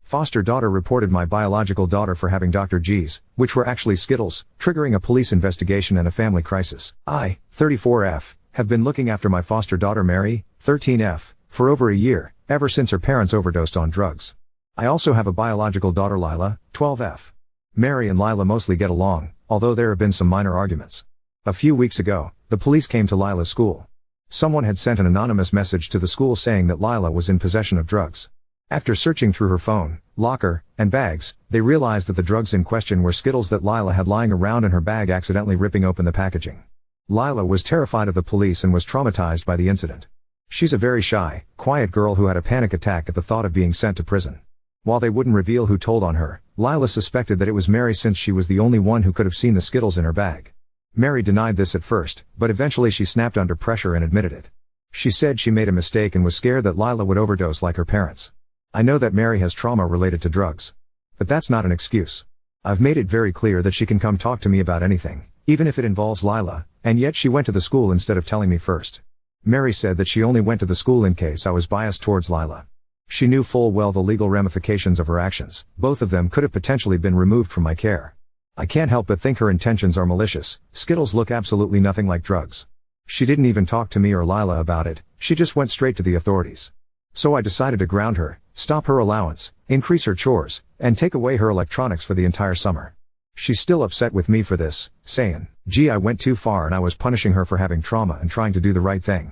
Foster daughter reported my biological daughter for having Dr. G's, which were actually Skittles, triggering a police investigation and a family crisis. I, 34F, have been looking after my foster daughter Mary, 13F, for over a year, ever since her parents overdosed on drugs. I also have a biological daughter Lila, 12F. Mary and Lila mostly get along, although there have been some minor arguments. A few weeks ago, the police came to Lila's school. Someone had sent an anonymous message to the school saying that Lila was in possession of drugs. After searching through her phone, locker, and bags, they realized that the drugs in question were Skittles that Lila had lying around in her bag, accidentally ripping open the packaging. Lila was terrified of the police and was traumatized by the incident. She's a very shy, quiet girl who had a panic attack at the thought of being sent to prison. While they wouldn't reveal who told on her, Lila suspected that it was Mary since she was the only one who could have seen the Skittles in her bag. Mary denied this at first, but eventually she snapped under pressure and admitted it. She said she made a mistake and was scared that Lila would overdose like her parents. I know that Mary has trauma related to drugs. But that's not an excuse. I've made it very clear that she can come talk to me about anything, even if it involves Lila, and yet she went to the school instead of telling me first. Mary said that she only went to the school in case I was biased towards Lila. She knew full well the legal ramifications of her actions. Both of them could have potentially been removed from my care. I can't help but think her intentions are malicious. Skittles look absolutely nothing like drugs. She didn't even talk to me or Lila about it, she just went straight to the authorities. So I decided to ground her, stop her allowance, increase her chores, and take away her electronics for the entire summer. She's still upset with me for this, saying, "Gee, I went too far and I was punishing her for having trauma and trying to do the right thing."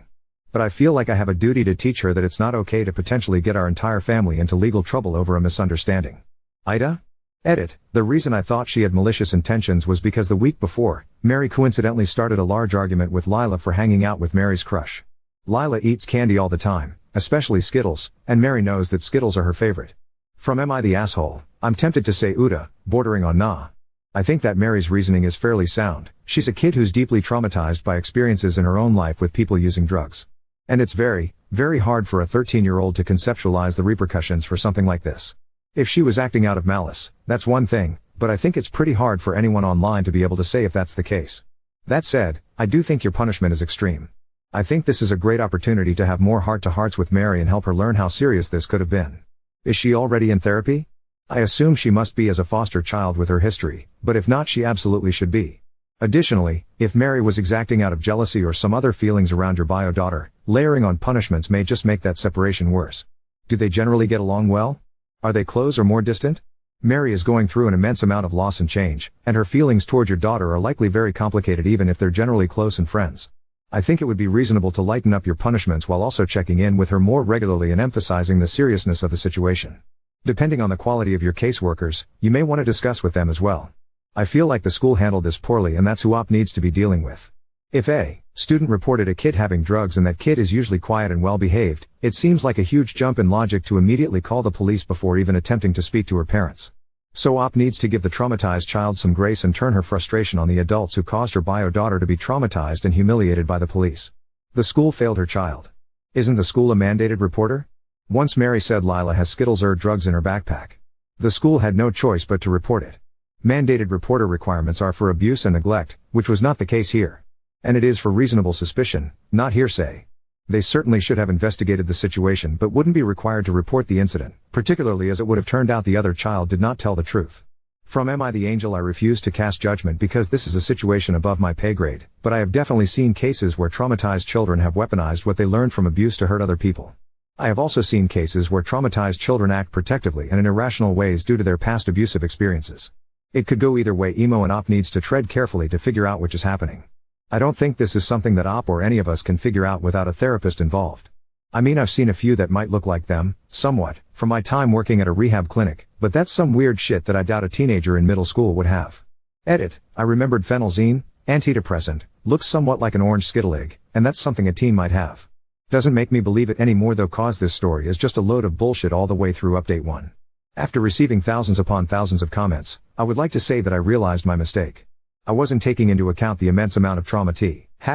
But I feel like I have a duty to teach her that it's not okay to potentially get our entire family into legal trouble over a misunderstanding. Ida? Edit. The reason I thought she had malicious intentions was because the week before, Mary coincidentally started a large argument with Lila for hanging out with Mary's crush. Lila eats candy all the time, especially Skittles, and Mary knows that Skittles are her favorite. From Am I the Asshole? I'm tempted to say Uda, bordering on nah. I think that Mary's reasoning is fairly sound. She's a kid who's deeply traumatized by experiences in her own life with people using drugs. And it's very, very hard for a 13-year-old to conceptualize the repercussions for something like this. If she was acting out of malice, that's one thing, but I think it's pretty hard for anyone online to be able to say if that's the case. That said, I do think your punishment is extreme. I think this is a great opportunity to have more heart-to-hearts with Mary and help her learn how serious this could have been. Is she already in therapy? I assume she must be as a foster child with her history, but if not, she absolutely should be. Additionally, if Mary was exacting out of jealousy or some other feelings around your bio daughter, layering on punishments may just make that separation worse. Do they generally get along well? Are they close or more distant? Mary is going through an immense amount of loss and change, and her feelings toward your daughter are likely very complicated even if they're generally close and friends. I think it would be reasonable to lighten up your punishments while also checking in with her more regularly and emphasizing the seriousness of the situation. Depending on the quality of your caseworkers, you may want to discuss with them as well. I feel like the school handled this poorly and that's who OP needs to be dealing with. If a student reported a kid having drugs and that kid is usually quiet and well behaved, it seems like a huge jump in logic to immediately call the police before even attempting to speak to her parents. So OP needs to give the traumatized child some grace and turn her frustration on the adults who caused her bio daughter to be traumatized and humiliated by the police. The school failed her child. Isn't the school a mandated reporter? Once Mary said Lila has Skittles or drugs in her backpack. The school had no choice but to report it. Mandated reporter requirements are for abuse and neglect, which was not the case here. And it is for reasonable suspicion, not hearsay. They certainly should have investigated the situation but wouldn't be required to report the incident, particularly as it would have turned out the other child did not tell the truth. From Am I the Angel? I refuse to cast judgment because this is a situation above my pay grade, but I have definitely seen cases where traumatized children have weaponized what they learned from abuse to hurt other people. I have also seen cases where traumatized children act protectively and in irrational ways due to their past abusive experiences. It could go either way. Emo and OP needs to tread carefully to figure out which is happening. I don't think this is something that OP or any of us can figure out without a therapist involved. I mean, I've seen a few that might look like them, somewhat, from my time working at a rehab clinic, but that's some weird shit that I doubt a teenager in middle school would have. Edit. I remembered phenelzine, antidepressant, looks somewhat like an orange Skittle egg, and that's something a teen might have. Doesn't make me believe it anymore though, cause this story is just a load of bullshit all the way through update 1. After receiving thousands upon thousands of comments, I would like to say that I realized my mistake. I wasn't taking into account the immense amount of trauma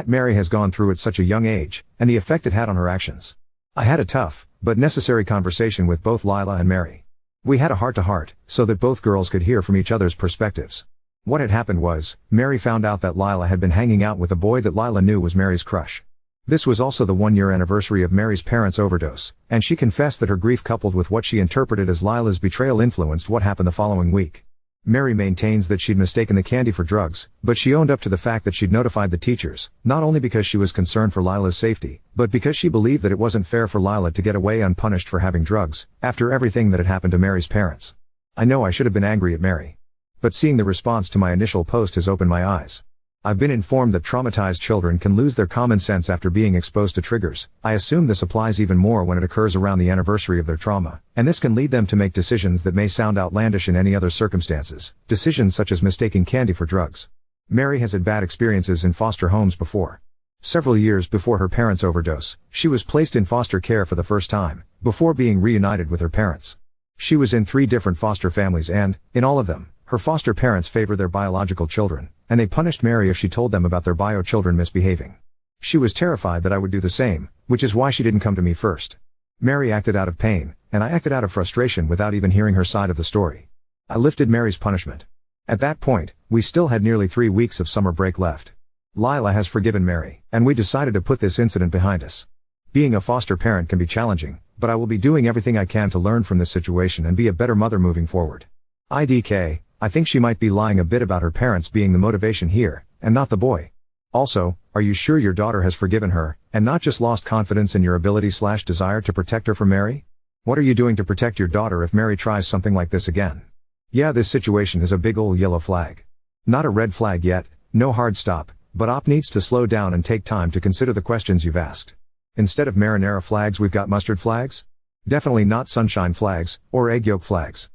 Mary has gone through at such a young age, and the effect it had on her actions. I had a tough, but necessary conversation with both Lila and Mary. We had a heart-to-heart, so that both girls could hear from each other's perspectives. What had happened was, Mary found out that Lila had been hanging out with a boy that Lila knew was Mary's crush. This was also the 1-year anniversary of Mary's parents' overdose, and she confessed that her grief coupled with what she interpreted as Lila's betrayal influenced what happened the following week. Mary maintains that she'd mistaken the candy for drugs, but she owned up to the fact that she'd notified the teachers, not only because she was concerned for Lila's safety, but because she believed that it wasn't fair for Lila to get away unpunished for having drugs, after everything that had happened to Mary's parents. I know I should have been angry at Mary. But seeing the response to my initial post has opened my eyes. I've been informed that traumatized children can lose their common sense after being exposed to triggers. I assume this applies even more when it occurs around the anniversary of their trauma, and this can lead them to make decisions that may sound outlandish in any other circumstances, decisions such as mistaking candy for drugs. Mary has had bad experiences in foster homes before. Several years before her parents' overdose, she was placed in foster care for the first time, before being reunited with her parents. She was in 3 different foster families and, in all of them, her foster parents favored their biological children, and they punished Mary if she told them about their bio children misbehaving. She was terrified that I would do the same, which is why she didn't come to me first. Mary acted out of pain, and I acted out of frustration without even hearing her side of the story. I lifted Mary's punishment. At that point, we still had nearly 3 weeks of summer break left. Lila has forgiven Mary, and we decided to put this incident behind us. Being a foster parent can be challenging, but I will be doing everything I can to learn from this situation and be a better mother moving forward. IDK, I think she might be lying a bit about her parents being the motivation here, and not the boy. Also, are you sure your daughter has forgiven her, and not just lost confidence in your ability/desire to protect her from Mary? What are you doing to protect your daughter if Mary tries something like this again? Yeah, this situation is a big ol' yellow flag. Not a red flag yet, no hard stop, but op needs to slow down and take time to consider the questions you've asked. Instead of marinara flags we've got mustard flags? Definitely not sunshine flags, or egg yolk flags.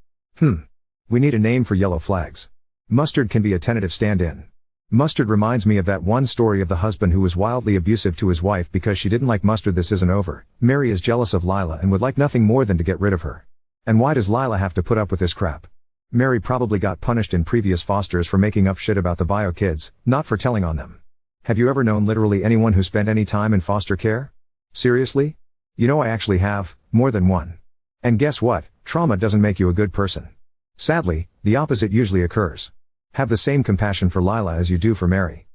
We need a name for yellow flags. Mustard can be a tentative stand-in. Mustard reminds me of that one story of the husband who was wildly abusive to his wife because she didn't like mustard. This isn't over. Mary is jealous of Lila and would like nothing more than to get rid of her. And why does Lila have to put up with this crap? Mary probably got punished in previous fosters for making up shit about the bio kids, not for telling on them. Have you ever known literally anyone who spent any time in foster care? Seriously? You know I actually have, more than one. And guess what? Trauma doesn't make you a good person. Sadly, the opposite usually occurs. Have the same compassion for Lila as you do for Mary.